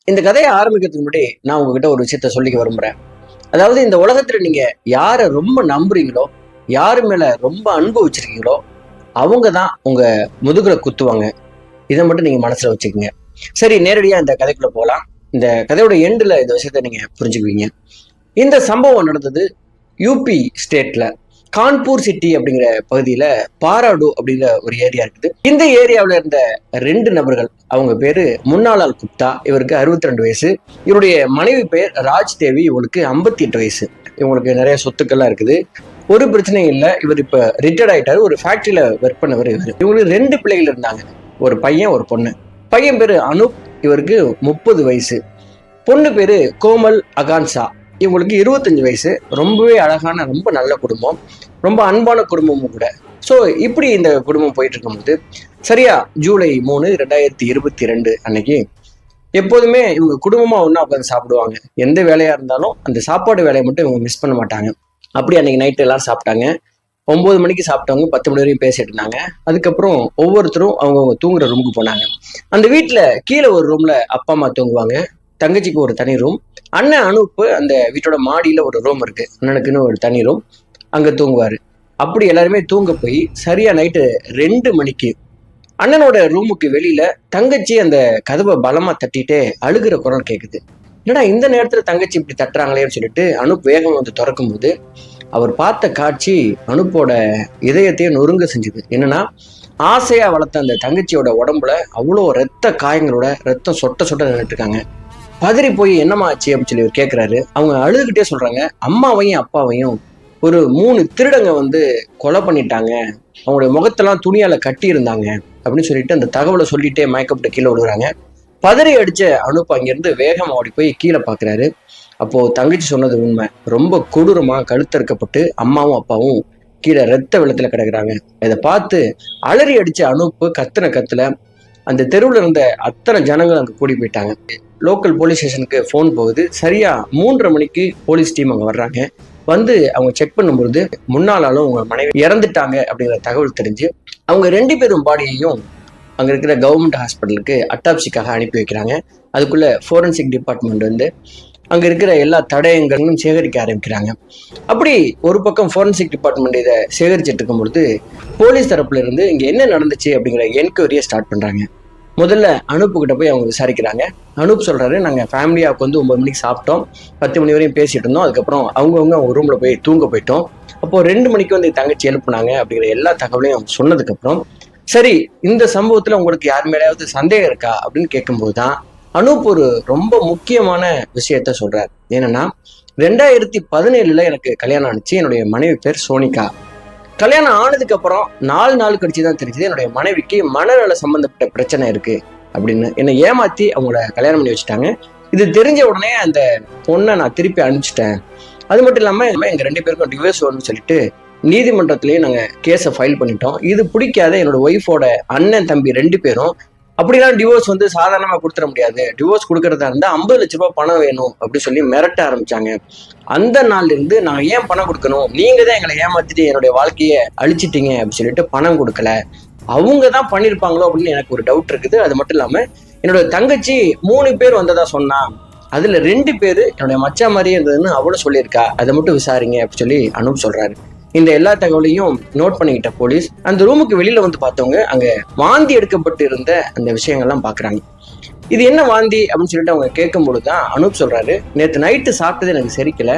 இந்த கதையை ஆரம்பிக்கிறதுக்கு முன்னாடி நான் உங்ககிட்ட ஒரு விஷயத்த சொல்லிக்க விரும்புறேன். அதாவது இந்த உலகத்துல நீங்க யாரை ரொம்ப நம்புறீங்களோ, யாரு மேல ரொம்ப அன்பு வச்சிருக்கீங்களோ, அவங்க தான் உங்க முதுகுல குத்துவாங்க. இதை மட்டும் நீங்க மனசுல வச்சுக்கோங்க. சரி, நேரடியா இந்த கதைக்குள்ள போலாம். இந்த கதையோட எண்டுல இந்த விஷயத்த நீங்க புரிஞ்சுக்குவீங்க. இந்த சம்பவம் நடந்தது யூபி ஸ்டேட்ல கான்பூர் சிட்டி அப்படிங்கிற பகுதியில பாராடு அப்படிங்கிற ஒரு ஏரியா இருக்குது. இந்த ஏரியாவில இருந்த ரெண்டு நபர்கள், அவங்க பேரு முன்னாலால் குப்தா, இவருக்கு 62 வயசு. இவருடைய மனைவி பெயர் ராஜ் தேவி, இவங்களுக்கு 58 வயசு. இவங்களுக்கு நிறைய சொத்துக்கள்லாம் இருக்குது. ஒரு பிரச்சனையும் இல்லை. இவர் இப்ப ரிட்டையர்ட் ஆயிட்டாரு. ஒரு ஃபேக்டரியில ஒர்க் பண்ணவர் இவர். இவங்களுக்கு 2 பிள்ளைகள் இருந்தாங்க, ஒரு பையன் ஒரு பொண்ணு. பையன் பேரு அனூப், இவருக்கு 30 வயசு. பொண்ணு பேரு கோமல் அகான்சா, இவங்களுக்கு 25 வயசு. ரொம்பவே அழகான, ரொம்ப நல்ல குடும்பம், ரொம்ப அன்பான குடும்பமும் கூட. ஸோ இப்படி இந்த குடும்பம் போயிட்டு இருக்கும்போது சரியா ஜூலை 3, 2022 அன்னைக்கு எப்போதுமே இவங்க குடும்பமா ஒண்ணா உட்காந்து சாப்பிடுவாங்க. எந்த வேலையா இருந்தாலும் அந்த சாப்பாடு வேலையை மட்டும் இவங்க மிஸ் பண்ண மாட்டாங்க. அப்படி அன்னைக்கு நைட்டு எல்லாரும் சாப்பிட்டாங்க. 9 மணிக்கு சாப்பிட்டவங்க 10 மணி வரையும் பேசிட்டு இருந்தாங்க. அதுக்கப்புறம் ஒவ்வொருத்தரும் அவங்கவுங்க தூங்குற ரூமுக்கு போனாங்க. அந்த வீட்டுல கீழே ஒரு ரூம்ல அப்பா அம்மா தூங்குவாங்க, தங்கச்சிக்கு ஒரு தனி ரூம். அண்ணன் அனூப் அந்த வீட்டோட மாடியில ஒரு ரூம் இருக்கு, அண்ணனுக்குன்னு ஒரு தனி ரூம், அங்க தூங்குவாரு. அப்படி எல்லாருமே தூங்க போய் சரியா நைட்டு 2 மணிக்கு அண்ணனோட ரூமுக்கு வெளியில தங்கச்சி அந்த கதவை பலமா தட்டிட்டே அழுகிற குரல் கேக்குது. என்னடா இந்த நேரத்துல தங்கச்சி இப்படி தட்டுறாங்களேன்னு சொல்லிட்டு அனூப் வேகம் வந்து திறக்கும் போது அவர் பார்த்த காட்சி அனூப்போட இதயத்தையே நொறுங்க செஞ்சுது. என்னன்னா, ஆசையா வளர்த்த அந்த தங்கச்சியோட உடம்புல அவ்வளோ ரத்த காயங்களோட ரத்தம் சொட்ட சொட்ட நின்றுட்டு இருக்காங்க. பதறி போய் என்னம்மா ஆச்சு அப்படின்னு சொல்லி இவர் கேட்கிறாரு. அவங்க அழுதுகிட்டே சொல்றாங்க, அம்மாவையும் அப்பாவையும் ஒரு 3 திருடங்க வந்து கொலை பண்ணிட்டாங்க, அவங்களுடைய முகத்தெல்லாம் துணியால கட்டி இருந்தாங்க அப்படின்னு சொல்லிட்டு அந்த தகவலை சொல்லிட்டே மயக்கப்பட்டு கீழே விழுகிறாங்க. பதறி அடிச்ச அனூப் அங்கிருந்து வேகமா ஓடி போய் கீழே பாக்குறாரு. அப்போ தங்கச்சி சொன்னது உண்மை. ரொம்ப கொடூரமா கழுத்தறுக்கப்பட்டு அம்மாவும் அப்பாவும் கீழே ரத்த வெள்ளத்துல கிடக்குறாங்க. இதை பார்த்து அலறி அடிச்ச அனூப் கத்துன கத்துல அந்த தெருவில் இருந்த அத்தனை ஜனங்கள் அங்கே கூடி போயிட்டாங்க. லோக்கல் போலீஸ் ஸ்டேஷனுக்கு ஃபோன் போகுது. சரியா 3:30 மணிக்கு போலீஸ் டீம் அங்கே வர்றாங்க. வந்து அவங்க செக் பண்ணும்போது முன்னாலும் உங்க மனைவி இறந்துட்டாங்க அப்படிங்கிற தகவல் தெரிஞ்சு அவங்க 2 பேரும் பாடியையும் அங்கே இருக்கிற கவர்மெண்ட் ஹாஸ்பிட்டலுக்கு அட்டாப்சிக்காக அனுப்பி வைக்கிறாங்க. அதுக்குள்ள ஃபோரன்சிக் டிபார்ட்மெண்ட் வந்து அங்கே இருக்கிற எல்லா தடயங்களும் சேகரிக்க ஆரம்பிக்கிறாங்க. அப்படி ஒரு பக்கம் ஃபோரன்சிக் டிபார்ட்மெண்ட் இதை சேகரிச்சுட்டு இருக்கும்பொழுது போலீஸ் தரப்புல இருந்து இங்கே என்ன நடந்துச்சு அப்படிங்கிற என்கொயரியை ஸ்டார்ட் பண்ணுறாங்க. முதல்ல அனூப் கிட்ட போய் அவங்க விசாரிக்கிறாங்க. அனூப் சொல்றாரு, நாங்கள் ஃபேமிலியாவுக்கு வந்து 9 மணிக்கு சாப்பிட்டோம், 10 மணி வரையும் பேசிட்டு இருந்தோம், அதுக்கப்புறம் அவங்கவுங்க அவங்க ரூம்ல போய் தூங்க போயிட்டோம். அப்போ 2 மணிக்கு வந்து தங்கச்சி எழுப்புனாங்க அப்படிங்கிற எல்லா தகவலையும் சொன்னதுக்கு அப்புறம், சரி இந்த சம்பவத்துல உங்களுக்கு யார் மேலேயாவது சந்தேகம் இருக்கா அப்படின்னு கேட்கும்போது தான் அனூப் ஒரு ரொம்ப முக்கியமான விஷயத்த சொல்றாரு. என்னன்னா, 2017 எனக்கு கல்யாணம் ஆனிச்சு. என்னுடைய மனைவி பேர் சோனிகா. கல்யாணம் ஆனதுக்கு அப்புறம் 4 நாள் கழிச்சு தான் தெரிஞ்சது என்னுடைய மனைவிக்கு மனநல சம்பந்தப்பட்ட பிரச்சனை இருக்கு அப்படின்னு. என்னை ஏமாத்தி அவங்கள கல்யாணம் பண்ணி வச்சுட்டாங்க. இது தெரிஞ்ச உடனே அந்த பொண்ணை நான் திருப்பி அனுப்பிச்சிட்டேன். அது மட்டும் இல்லாம எங்க 2 பேருக்கும் டிவோர்ஸ் வரும்னு சொல்லிட்டு நீதிமன்றத்திலேயே நாங்க கேஸை ஃபைல் பண்ணிட்டோம். இது பிடிக்காத என்னோட ஒய்ஃபோட அண்ணன் தம்பி 2 பேரும் அப்படிலாம் டிவோர்ஸ் வந்து சாதாரணமா கொடுத்துட முடியாது, டிவோர்ஸ் கொடுக்கறதா இருந்தா 50 லட்ச ரூபாய் பணம் வேணும் அப்படி சொல்லி மிரட்ட ஆரம்பிச்சாங்க. அந்த நாள்ல இருந்து நான் ஏன் பணம் கொடுக்கணும், நீங்க தான் எங்களை ஏமாத்திட்டு என்னுடைய வாழ்க்கையை அழிச்சிட்டீங்க அப்படின்னு சொல்லிட்டு பணம் கொடுக்கல. அவங்க தான் பண்ணியிருப்பாங்களோ அப்படின்னு எனக்கு ஒரு டவுட் இருக்குது. அது மட்டும் இல்லாம என்னோட தங்கச்சி 3 பேர் வந்ததா சொன்னா, அதுல 2 பேரு என்னுடைய மச்சா மாதிரியே இருந்ததுன்னு அவளும் சொல்லியிருக்கா, அதை மட்டும் விசாரிங்க அப்படின்னு சொல்லி அனூப் சொல்றாரு. இந்த எல்லா தகவலையும் நோட் பண்ணிக்கிட்ட போலீஸ் அந்த ரூமுக்கு வெளியில வந்து பார்த்தவங்க அங்க வாந்தி எடுக்கப்பட்டு இருந்த அந்த விஷயங்கள்லாம் பாக்குறாங்க. இது என்ன வாந்தி அப்படின்னு சொல்லிட்டு அவங்க கேட்கும் பொழுதுதான் அனூப் சொல்றாரு, நேற்று நைட்டு சாப்பிட்டது எனக்கு செரிக்கல,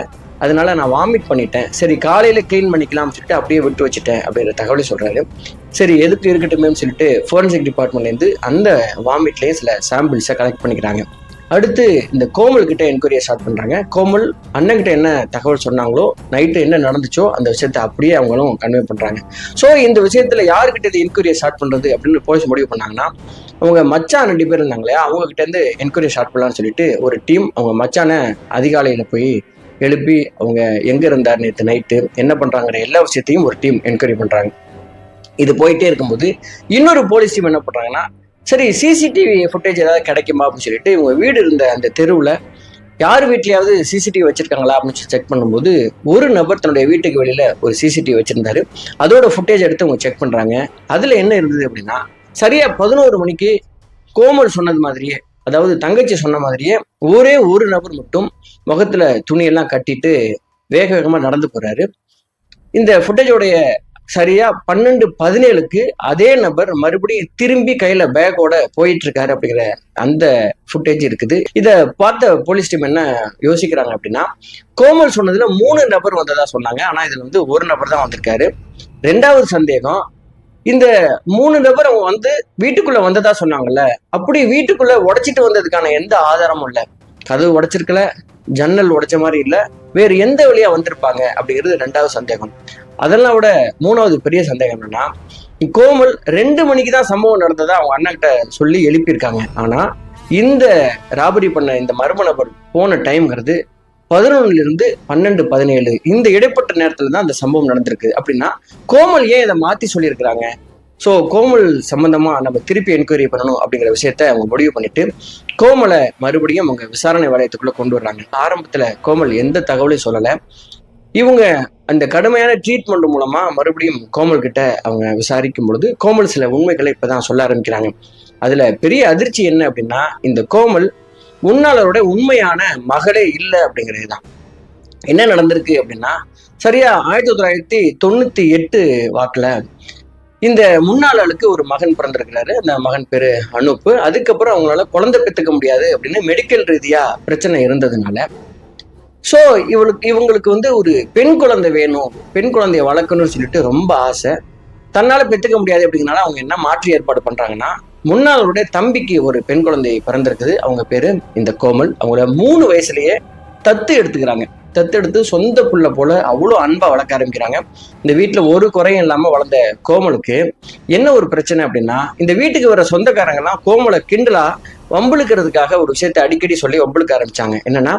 அதனால நான் வாமிட் பண்ணிட்டேன், சரி காலையில கிளீன் பண்ணிக்கலாம்னு சொல்லிட்டு அப்படியே விட்டு வச்சுட்டேன் அப்படிங்கிற தகவலை சொல்றாரு. சரி எதுக்கு இருக்கட்டுமே சொல்லிட்டு ஃபோரன்சிக் டிபார்ட்மெண்ட்ல இருந்து அந்த வாமிட்லயே சில சாம்பிள்ஸை கலெக்ட் பண்ணிக்கிறாங்க. அடுத்து இந்த கோமல் கிட்ட என்கொயரியை ஸ்டார்ட் பண்றாங்க. கோமல் அண்ணன் கிட்ட என்ன தகவல் சொன்னாங்களோ, நைட்டு என்ன நடந்துச்சோ அந்த விஷயத்த அப்படியே அவங்களும் கன்வே பண்றாங்க. ஸோ இந்த விஷயத்துல யாருக்கிட்ட இது என்கொயரியை ஸ்டார்ட் பண்றது அப்படின்னு போலீஸ் முடிவு பண்ணாங்கன்னா, அவங்க மச்சான் 2 பேர் இருந்தாங்களே, அவங்க கிட்ட இருந்து என்கொயரி ஸ்டார்ட் பண்ணலாம்னு சொல்லிட்டு ஒரு டீம் அவங்க மச்சான அதிகாலையில போய் எழுப்பி அவங்க எங்க இருந்தார் நேற்று நைட்டு, என்ன பண்றாங்கிற எல்லா விஷயத்தையும் ஒரு டீம் என்கொயரி பண்றாங்க. இது போயிட்டே இருக்கும்போது இன்னொரு போலீஸ் டீம் என்ன பண்றாங்கன்னா, சரி சிசிடிவி ஃபுட்டேஜ் ஏதாவது கிடைக்குமா அப்படின்னு சொல்லிட்டு இவங்க வீடு இருந்த அந்த தெருவில் யார் வீட்லயாவது சிசிடிவி வச்சிருக்காங்களா அப்படின்னு செக் பண்ணும்போது ஒரு நபர் தன்னுடைய வீட்டுக்கு வெளியில ஒரு சிசிடிவி வச்சிருந்தாரு. அதோட ஃபுட்டேஜ் எடுத்து அவங்க செக் பண்றாங்க. அதுல என்ன இருந்தது அப்படின்னா, சரியா 11 மணிக்கு கோமல் சொன்னது மாதிரியே அதாவது தங்கச்சி சொன்ன மாதிரியே ஒரே ஒரு நபர் மட்டும் முகத்துல துணியெல்லாம் கட்டிட்டு வேக வேகமா நடந்து போறாரு. இந்த ஃபுட்டேஜோடைய சரியா 12:17க்கு அதே நபர் மறுபடியும் திரும்பி கையில பேக்கோட போயிட்டு இருக்காரு அப்படிங்கிற அந்த ஃபுட்டேஜ் இருக்குது. இத பார்த்த போலீஸ் டீம் என்ன யோசிக்கிறாங்க அப்படின்னா, கோமல் சொன்னதுல 3 நபர் வந்ததா சொன்னாங்க. ஆனா இதுல வந்து ஒரு நபர் தான் வந்திருக்காரு. 2வது சந்தேகம், இந்த 3 நபர் அவங்க வந்து வீட்டுக்குள்ள வந்ததா சொன்னாங்கல்ல, அப்படி வீட்டுக்குள்ள உடைச்சிட்டு வந்ததுக்கான எந்த ஆதாரமும் இல்ல. கதவு உடைச்சிருக்கல, ஜன்னல் உடைச்ச மாதிரி இல்ல, வேறு எந்த வழியா வந்திருப்பாங்க அப்படிங்கிறது 2வது சந்தேகம். அதெல்லாம் விட 3வது பெரிய சந்தேகம் என்னன்னா, கோமல் 2 மணிக்கு தான் சம்பவம் நடந்ததா அவங்க அண்ணன் கிட்ட சொல்லி எழுப்பியிருக்காங்க. ஆனா இந்த ராபரி பண்ண இந்த மர்ம நபர் போன டைம்ங்கிறது 11 12:17 இந்த இடைப்பட்ட நேரத்துல தான் அந்த சம்பவம் நடந்திருக்கு. அப்படின்னா கோமல் ஏன் இதை மாத்தி சொல்லியிருக்கிறாங்க? ஸோ கோமல் சம்பந்தமா நம்ம திருப்பி என்கொயரி பண்ணணும் அப்படிங்கிற விஷயத்த அவங்க முடிவு பண்ணிட்டு கோமலை மறுபடியும் அவங்க விசாரணை வளையத்துக்குள்ள கொண்டு வர்றாங்க. ஆரம்பத்துல கோமல் எந்த தகவலையும் சொல்லலை. இவங்க அந்த கடுமையான ட்ரீட்மெண்ட் மூலமா மறுபடியும் கோமல் கிட்ட அவங்க விசாரிக்கும் பொழுது கோமல் சில உண்மைகளை இப்பதான் சொல்ல ஆரம்பிக்கிறாங்க. அதுல பெரிய அதிர்ச்சி என்ன அப்படின்னா, இந்த கோமல் முன்னாளரோட உண்மையான மகளே இல்லை அப்படிங்கிறது தான். என்ன நடந்திருக்கு அப்படின்னா, சரியா 1998 வாக்குல இந்த முன்னாளுக்கு ஒரு மகன் பிறந்திருக்கிறாரு. அந்த மகன் பேரு அனூப். அதுக்கப்புறம் அவங்களால குழந்தை பெற்றுக்க முடியாது அப்படின்னு மெடிக்கல் ரீதியா பிரச்சனை இருந்ததுனால ஸோ இவங்களுக்கு வந்து ஒரு பெண் குழந்தை வேணும், பெண் குழந்தைய வளர்க்கணும்னு சொல்லிட்டு ரொம்ப ஆசை. தன்னால பெற்றுக்க முடியாது அப்படிங்கிறனால அவங்க என்ன மாற்று ஏற்பாடு பண்றாங்கன்னா, முன்னாளுடைய தம்பிக்கு ஒரு பெண் குழந்தை பிறந்திருக்குது. அவங்க பேரு இந்த கோமல். அவங்கள 3 வயசுலயே தத்து எடுத்துக்கிறாங்க. தத்தெடுத்து சொந்த புள்ள போல அவ்வளோ அன்பா வளர்க்க ஆரம்பிக்கிறாங்க. இந்த வீட்டுல ஒரு குறையும் இல்லாம வளர்ந்த கோமலுக்கு என்ன ஒரு பிரச்சனை அப்படின்னா, இந்த வீட்டுக்கு வர சொந்தக்காரங்க எல்லாம் கோமலை கிண்டலா வம்புழுக்கிறதுக்காக ஒரு விஷயத்த அடிக்கடி சொல்லி வம்புழுக்க ஆரம்பிச்சாங்க. என்னன்னா,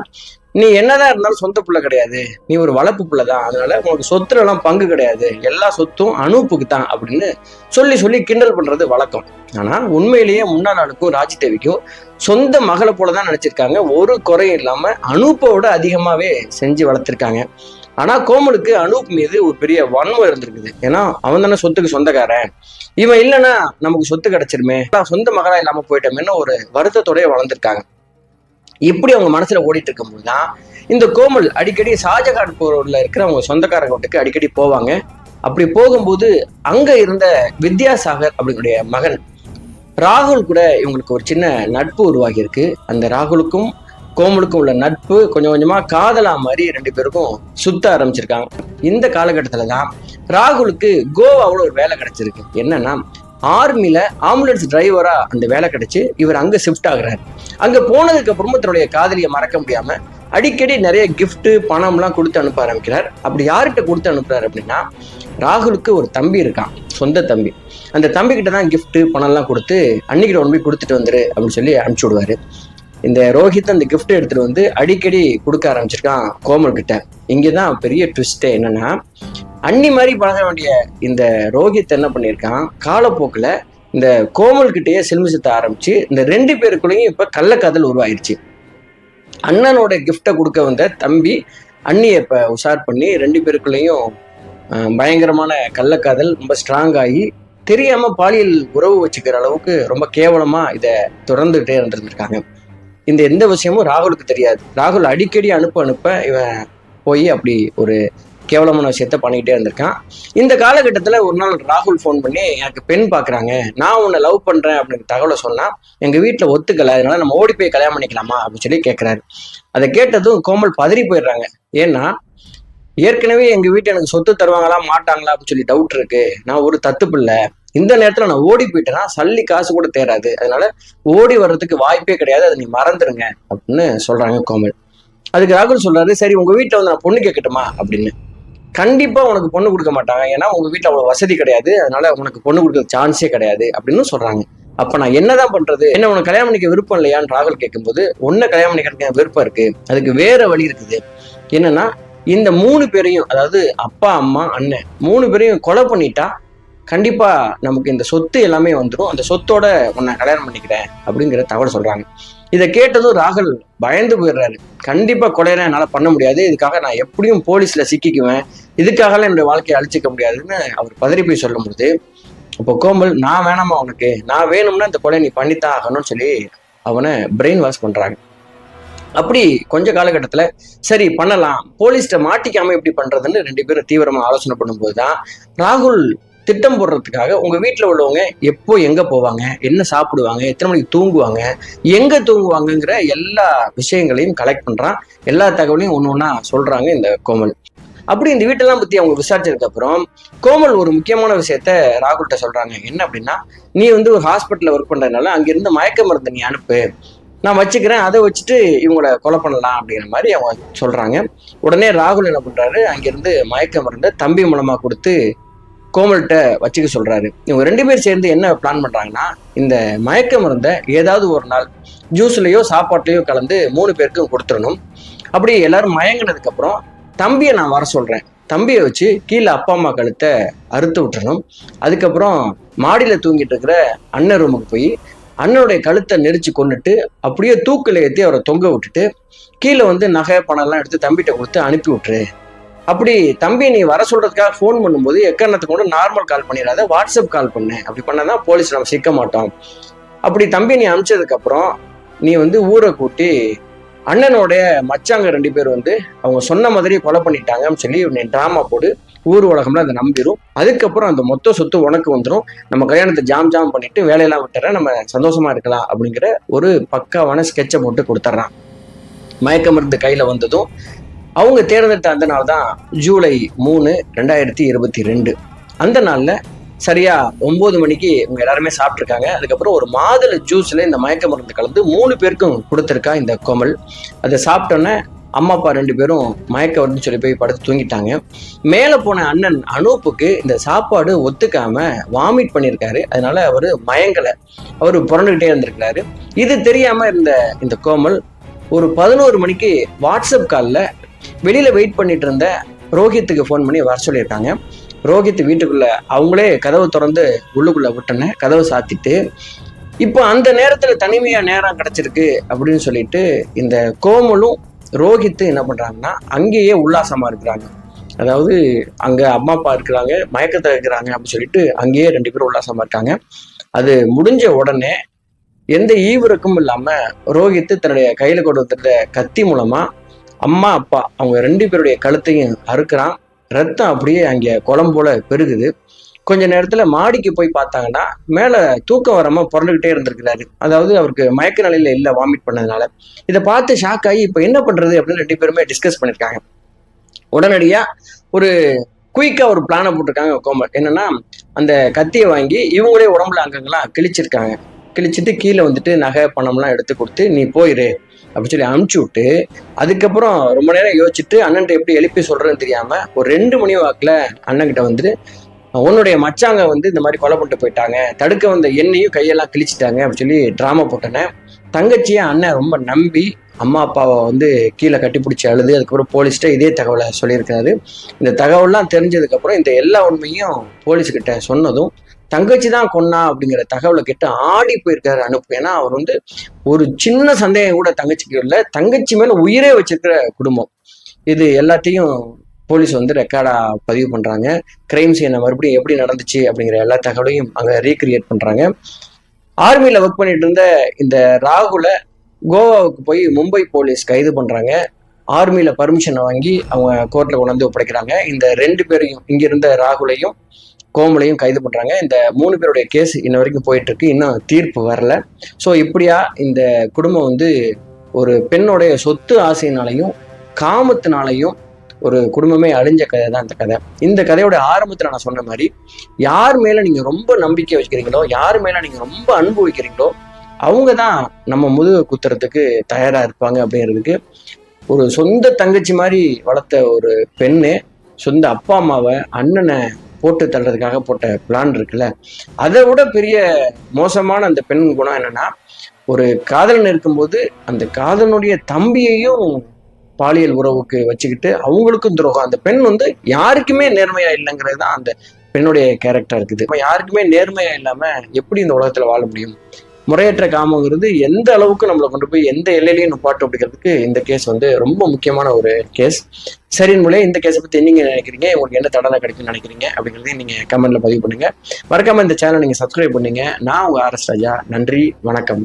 நீ என்னதான் இருந்தாலும் சொந்த புள்ள கிடையாது, நீ ஒரு வளர்ப்பு புள்ள தான், அதனால உனக்கு சொத்துல எல்லாம் பங்கு கிடையாது, எல்லா சொத்தும் அனூப்புக்கு தான் அப்படின்னு சொல்லி சொல்லி கிண்டல் பண்றது வழக்கம். ஆனா உண்மையிலேயே முன்னாள் ஆளுக்கும் ராஜி தேவிக்கும் சொந்த மகளை போலதான் நினைச்சிருக்காங்க. ஒரு குறையும் இல்லாம அனூப்போட அதிகமாவே செஞ்சு வளர்த்திருக்காங்க. ஆனா கோமலுக்கு அனூப் மீது ஒரு பெரிய வன்மம் இருந்திருக்குது. ஏன்னா அவன் தானே சொத்துக்கு சொந்தக்காரன், இவன் இல்லைன்னா நமக்கு சொத்து கிடைச்சிருமே, சொந்த மகளா இல்லாம போயிட்டோமேன்னு ஒரு வருத்தத்தோடய வளர்ந்துருக்காங்க. இப்படி அவங்க மனசுல ஓடிட்டு இருக்கும்போது தான் இந்த கோமல் அடிக்கடி ஷாஜகான் போர்ல இருக்கிற அவங்க சொந்தக்காரங்க வீட்டுக்கு அடிக்கடி போவாங்க. அப்படி போகும்போது அங்க இருந்த வித்யாசாகர் அப்படிங்களுடைய மகன் ராகுல் கூட இவங்களுக்கு ஒரு சின்ன நட்பு உருவாகி இருக்கு. அந்த ராகுலுக்கும் கோமலுக்கும் உள்ள நட்பு கொஞ்சம் கொஞ்சமா காதலா மாதிரி 2 பேருக்கும் சுத்த ஆரம்பிச்சிருக்காங்க. இந்த காலகட்டத்துலதான் ராகுலுக்கு கோவாவோட ஒரு வேலை கிடைச்சிருக்கு. என்னன்னா, ஆர்மில ஆம்புலன்ஸ் டிரைவரா அந்த வேலை கிடைச்சு இவர் அங்க ஷிஃப்ட் ஆகுறாரு. அங்க போனதுக்கு அப்புறமா தன்னுடைய காதலியை மறக்க முடியாம அடிக்கடி நிறைய கிஃப்ட் பணம்லாம் கொடுத்து அனுப்ப ஆரம்பிக்கிறார். அப்படி யார்கிட்ட கொடுத்து அனுப்புறாரு அப்படின்னா, ராகுலுக்கு ஒரு தம்பி இருக்கான், சொந்த தம்பி. அந்த தம்பி கிட்ட தான் கிஃப்ட் பணம்லாம் கொடுத்து அன்னைக்கு ஒன்று போய் கொடுத்துட்டு வந்துரு அப்படின்னு சொல்லி அனுப்பிச்சு விடுவாரு. இந்த ரோஹித் அந்த கிஃப்ட் எடுத்துட்டு வந்து அடிக்கடி கொடுக்க ஆரம்பிச்சிருக்கான் கோமல் கிட்ட. இங்கதான் பெரிய ட்விஸ்டே என்னன்னா, அன்னி மாதிரி பழக வேண்டிய இந்த ரோஹித் என்ன பண்ணியிருக்கான், காலப்போக்கில் இந்த கோமல் கிட்டேயே சில்மிசத்த ஆரம்பிச்சு இந்த 2 பேருக்குள்ளேயும் இப்ப கள்ளக்காதல் உருவாயிருச்சு. அண்ணனோட கிஃப்டை கொடுக்க வந்த தம்பி அண்ணியை இப்ப உஷார் பண்ணி 2 பேருக்குள்ளேயும் பயங்கரமான கள்ளக்காதல் ரொம்ப ஸ்ட்ராங் ஆகி தெரியாம பாலியல் உறவு வச்சுக்கிற அளவுக்கு ரொம்ப கேவலமா இதை தொடர்ந்துகிட்டே இருந்திருந்திருக்காங்க. இந்த எந்த விஷயமும் ராகுலுக்கு தெரியாது. ராகுல் அடிக்கடி அனுப்ப இவன் போய் அப்படி ஒரு கேவலமான விஷயத்த பண்ணிக்கிட்டே இருந்திருக்கான். இந்த காலகட்டத்துல ஒரு நாள் ராகுல் ஃபோன் பண்ணி, எனக்கு பெண் பாக்குறாங்க, நான் உன்னை லவ் பண்றேன் அப்படின்னு தகவலை சொன்னா எங்க வீட்டுல ஒத்துக்கல, அதனால நம்ம ஓடி போய் கல்யாணம் பண்ணிக்கலாமா அப்படின்னு சொல்லி கேட்கிறாரு. அதை கேட்டதும் கோமல் பதறி போயிடுறாங்க. ஏன்னா ஏற்கனவே எங்க வீட்டு எனக்கு சொத்து தருவாங்களா மாட்டாங்களா அப்படின்னு சொல்லி டவுட் இருக்கு, நான் ஒரு தத்து பிள்ளை, இந்த நேரத்துல நான் ஓடி போயிட்டேன்னா சல்லி காசு கூட தேராது, அதனால ஓடி வர்றதுக்கு வாய்ப்பே கிடையாது, அதை நீ மறந்துருங்க அப்படின்னு சொல்றாங்க கோமல். அதுக்கு ராகுல் சொல்றாரு, சரி உங்க வீட்டுல வந்து நான் பொண்ணு கேட்கட்டுமா அப்படின்னு. கண்டிப்பா உனக்கு பொண்ணு கொடுக்க மாட்டாங்க, ஏன்னா உங்க வீட்டுல அவ்வளவு வசதி கிடையாது, அதனால உனக்கு பொண்ணு கொடுக்க சான்ஸே கிடையாது அப்படின்னு சொல்றாங்க. அப்ப நான் என்னதான் பண்றது, என்ன உனக்கு கல்யாணம் பண்ணிக்க விருப்பம் இல்லையான்னு ராகுல் கேட்கும்போது, ஒன்ன கல்யாணம் பண்ணிக்கிறதுக்கு விருப்பம் இருக்கு, அதுக்கு வேற வழி இருக்குது. என்னன்னா, இந்த 3 பேரையும், அதாவது அப்பா அம்மா அண்ணன் 3 பேரையும் கொலை பண்ணிட்டா கண்டிப்பா நமக்கு இந்த சொத்து எல்லாமே வந்துடும், அந்த சொத்தோட உன்னை கல்யாணம் பண்ணிக்கிறேன் அப்படிங்கிற தகவல் சொல்றாங்க. இதை கேட்டதும் ராகுல் பயந்து போயிடுறாரு. கண்டிப்பா கொலையெல்லாம் என்னால பண்ண முடியாது, இதுக்காக நான் எப்படியும் போலீஸ்ல சிக்கிக்குவேன், இதுக்காகலாம் என்னுடைய வாழ்க்கையை அழிச்சிக்க முடியாதுன்னு அவர் பதறி போய் சொல்லும்போது, அப்போ கோமல், நான் வேணாமா உனக்கு, நான் வேணும்னா இந்த கொலை நீ பண்ணித்தான் ஆகணும்னு சொல்லி அவனை பிரெயின் வாஷ் பண்றாங்க. அப்படி கொஞ்ச காலகட்டத்துல சரி பண்ணலாம், போலீஸ்ட மாட்டிக்காம எப்படி பண்றதுன்னு 2 பேரும் தீவிரமா ஆலோசனை பண்ணும்போதுதான் ராகுல் திட்டம் போடுறதுக்காக உங்க வீட்டுல உள்ளவங்க எப்போ எங்க போவாங்க, என்ன சாப்பிடுவாங்க, எத்தனை மணிக்கு தூங்குவாங்க, எங்க தூங்குவாங்கங்கிற எல்லா விஷயங்களையும் கலெக்ட் பண்றான். எல்லா தகவலையும் ஒண்ணு ஒண்ணா சொல்றாங்க இந்த கோமல். அப்படி இந்த வீட்டெல்லாம் பத்தி அவங்க விசாரிச்சதுக்கு அப்புறம் கோமல் ஒரு முக்கியமான விஷயத்த ராகுல்கிட்ட சொல்றாங்க. என்ன அப்படின்னா, நீ ஒரு ஹாஸ்பிட்டல்ல ஒர்க் பண்றதுனால அங்கிருந்து மயக்க மருந்து நீ அனுப்பு, நான் வச்சுக்கிறேன், அதை வச்சுட்டு இவங்கள கொலை பண்ணலாம் அப்படிங்கிற மாதிரி அவங்க சொல்றாங்க. உடனே ராகுல் என்ன பண்றாரு, அங்கிருந்து மயக்க மருந்தை தம்பி மூலமா கொடுத்து கோமல்கிட்ட வச்சுக்க சொல்றாரு. இவங்க 2 பேர் சேர்ந்து என்ன பிளான் பண்றாங்கன்னா, இந்த மயக்க மருந்தை ஏதாவது ஒரு நாள் ஜூஸ்லயோ சாப்பாட்லயோ கலந்து 3 பேருக்கும் கொடுத்துடணும். அப்படி எல்லாரும் மயங்கினதுக்கு அப்புறம் தம்பியை நான் வர சொல்றேன், தம்பியை வச்சு கீழே அப்பா அம்மா கழுத்தை அறுத்து விட்டுறணும். அதுக்கப்புறம் மாடியில தூங்கிட்டு இருக்கிற அண்ணன் ரூமுக்கு போய் அண்ணனுடைய கழுத்தை நெரிச்சு கொண்டுட்டு அப்படியே தூக்கில் ஏற்றி அவரை தொங்க விட்டுட்டு கீழே நகை பணம் எல்லாம் எடுத்து தம்பிகிட்ட கொடுத்து அனுப்பி விட்டுரு. அப்படி தம்பி நீ வர சொல்றதுக்காக ஃபோன் பண்ணும்போது எக்காரணத்துக்கு கொண்டு நார்மல் கால் பண்ணிடாத, வாட்ஸ்அப் கால் பண்ணு. அப்படி பண்ணாதான் போலீஸ் நம்ம சிக்க மாட்டோம். அப்படி தம்பி நீ அனுப்பிச்சதுக்கு அப்புறம் நீ ஊரை கூட்டி அண்ணனோடைய மச்சாங்க 2 பேர் அவங்க சொன்ன மாதிரி கொலை பண்ணிட்டாங்கன்னு சொல்லி நீ டிராமா போடு, ஊர் உலகம்ல அதை நம்பிடும். அதுக்கப்புறம் அந்த மொத்த சொத்து உனக்கு வந்துடும், நம்ம கல்யாணத்தை ஜாம் பண்ணிட்டு வேலையெல்லாம் விட்டுறேன், நம்ம சந்தோஷமா இருக்கலாம் அப்படிங்கிற ஒரு பக்காவான ஸ்கெட்சை போட்டு கொடுத்துட்றான். மயக்க மருந்து கையில வந்ததும் அவங்க தேர்ந்தெடுத்த அந்த நாள் தான் ஜூலை 3, 2022. அந்த நாள்ல சரியா 9 மணிக்கு இவங்க எல்லாருமே சாப்பிட்ருக்காங்க. அதுக்கப்புறம் ஒரு மாதுளை ஜூஸ்ல இந்த மயக்க மருந்து கலந்து 3 பேருக்கும் கொடுத்துருக்கா இந்த கோமல். அதை சாப்பிட்டோன்னே அம்மா அப்பா 2 பேரும் மயக்க வருதுன்னு சொல்லி போய் படுத்து தூங்கிட்டாங்க. மேலே போன அண்ணன் அனூப்புக்கு இந்த சாப்பாடு ஒத்துக்காம வாமிட் பண்ணியிருக்காரு. அதனால அவர் மயங்கலை, அவர் புரண்டுகிட்டே இருந்திருக்கிறாரு. இது தெரியாம இருந்த இந்த கோமல் ஒரு 11 மணிக்கு வாட்ஸ்அப் காலில் வெளியில வெயிட் பண்ணிட்டு இருந்த ரோஹித்துக்கு ஃபோன் பண்ணி வர சொல்லியிருக்காங்க. ரோஹித் வீட்டுக்குள்ள அவங்களே கதவை திறந்து உள்ளுக்குள்ள விட்டன, கதவை சாத்திட்டு இப்போ அந்த நேரத்துல தனிமையா நேரம் கிடைச்சிருக்கு அப்படின்னு சொல்லிட்டு இந்த கோமலும் ரோஹித் என்ன பண்றாங்கன்னா அங்கேயே உல்லாசமா இருக்கிறாங்க. அதாவது அங்க அம்மா அப்பா இருக்கிறாங்க, மயக்கத்தை இருக்கிறாங்க அப்படின்னு சொல்லிட்டு அங்கேயே 2 பேரும் உல்லாசமா இருக்காங்க. அது முடிஞ்ச உடனே எந்த ஈவிரக்கும் இல்லாம ரோஹித் தன்னுடைய கையில கொண்டு வந்திருந்த கத்தி மூலமா அம்மா அப்பா அவங்க 2 பேருடைய கழுத்தையும் அறுக்கிறான். ரத்தம் அப்படியே அங்கே குளம் போல பெருகுது. கொஞ்ச நேரத்துல மாடிக்கு போய் பார்த்தாங்கன்னா மேல தூக்கம் வராம புரண்டுகிட்டே இருந்திருக்கிறாரு. அதாவது அவருக்கு மயக்க நிலையில இல்லை, வாமிட் பண்ணதுனால. இதை பார்த்து ஷாக் ஆகி இப்ப என்ன பண்றது அப்படின்னு 2 பேருமே டிஸ்கஸ் பண்ணிருக்காங்க. உடனடியா ஒரு குயிக்கா ஒரு பிளானை போட்டிருக்காங்க கோமல். என்னன்னா, அந்த கத்தியை வாங்கி இவங்களே உடம்புல அங்கங்கெல்லாம் கிழிச்சிருக்காங்க. கிழிச்சிட்டு கீழே நகை பணம்லாம் எடுத்து கொடுத்து நீ போயிரு அப்படின்னு சொல்லி அனுப்பிச்சு விட்டு, அதுக்கப்புறம் ரொம்ப நேரம் யோசிச்சுட்டு அண்ணன்ட்ட எப்படி எழுப்பி சொல்றதுன்னு தெரியாம ஒரு 2 மணி வாக்குல அண்ணன்கிட்ட உன்னுடைய மச்சாங்க இந்த மாதிரி கொலை பண்ணிட்டு போயிட்டாங்க, தடுக்க வந்த எண்ணெயும் கையெல்லாம் கிழிச்சிட்டாங்க அப்படின்னு சொல்லி டிராமா போட்டேனே. தங்கச்சியை அண்ணன் ரொம்ப நம்பி அம்மா அப்பாவை கீழே கட்டிப்பிடிச்சி அழுது அதுக்கப்புறம் போலீஸ்கிட்ட இதே தகவலை சொல்லியிருக்காரு. இந்த தகவல்லாம் தெரிஞ்சதுக்கு அப்புறம் இந்த எல்லா உண்மையும் போலீஸ்கிட்ட சொன்னதும் தங்கச்சி தான் கொன்னா அப்படிங்கிற தகவலை கேட்டு ஆடி போயிருக்காரு அனுப்பு. ஏன்னா அவர் ஒரு சின்ன சந்தேகம் கூட தங்கச்சிக்கு இல்லை, தங்கச்சி மேல உயிரே வச்சிருக்கிற குடும்பம். இது எல்லாத்தையும் போலீஸ் ரெக்கார்டா பதிவு பண்றாங்க. கிரைம் சீனை மறுபடியும் எப்படி நடந்துச்சு அப்படிங்கிற எல்லா தகவலையும் அங்க ரீக்ரியேட் பண்றாங்க. ஆர்மியில ஒர்க் பண்ணிட்டு இருந்த இந்த ராகுலை கோவாவுக்கு போய் மும்பை போலீஸ் கைது பண்றாங்க. ஆர்மியில பர்மிஷனை வாங்கி அவங்க கோர்ட்ல கொண்டு ஒப்படைக்கிறாங்க. இந்த 2 பேரையும், இங்க இருந்த ராகுலையும் கோமலையும் கைது பண்றாங்க. இந்த 3 பேருடைய கேஸ் இன்ன வரைக்கும் போயிட்டு இருக்கு, இன்னும் தீர்ப்பு வரல. ஸோ இப்படியா இந்த குடும்பம் ஒரு பெண்ணுடைய சொத்து ஆசையினாலையும் காமத்தினாலையும் ஒரு குடும்பமே அழிஞ்ச கதை தான் இந்த கதை. இந்த கதையோட ஆரம்பத்துல நான் சொன்ன மாதிரி யார் மேல நீங்க ரொம்ப நம்பிக்கை வச்சுக்கிறீங்களோ, யார் மேல நீங்க ரொம்ப அன்பு வைக்கிறீங்களோ அவங்க தான் நம்ம முதுகு குத்துறதுக்கு தயாரா இருப்பாங்க அப்படிங்கிறதுக்கு ஒரு சொந்த தங்கச்சி மாதிரி வளர்த்த ஒரு பெண்ணு சொந்த அப்பா அம்மாவை அண்ணனை போட்டு தள்ளுறதுக்காக போட்ட பிளான் இருக்குல்ல, அதை விட பெரிய மோசமான அந்த பெண் குணம் என்னன்னா, ஒரு காதலன் இருக்கும்போது அந்த காதலனுடைய தம்பியையும் பாலியல் உறவுக்கு வச்சுக்கிட்டு அவங்களுக்கும் துரோகம். அந்த பெண் யாருக்குமே நேர்மையா இல்லைங்கிறது தான் அந்த பெண்ணுடைய கேரக்டர் இருக்குது. யாருக்குமே நேர்மையா இல்லாம எப்படி இந்த உலகத்துல வாழ முடியும்? முறையற்ற காமங்கிறது எந்த அளவுக்கு நம்மளை கொண்டு போய் எந்த எல்லையிலையும் நிப்பாட்டும் அப்படிங்கிறதுக்கு இந்த கேஸ் ரொம்ப முக்கியமான ஒரு கேஸ். சரியின் மூலம் இந்த கேஸை பத்தி நீங்க நினைக்கிறீங்க, உங்களுக்கு என்ன தண்டனை கிடைக்கும்னு நினைக்கிறீங்க அப்படிங்கிறதையும் நீங்க கமெண்ட்ல பதிவு பண்ணுங்க. மறக்காம இந்த சேனல் நீங்க சப்ஸ்கிரைப் பண்ணுங்க. நான் உங்க RS ராஜா. நன்றி, வணக்கம்.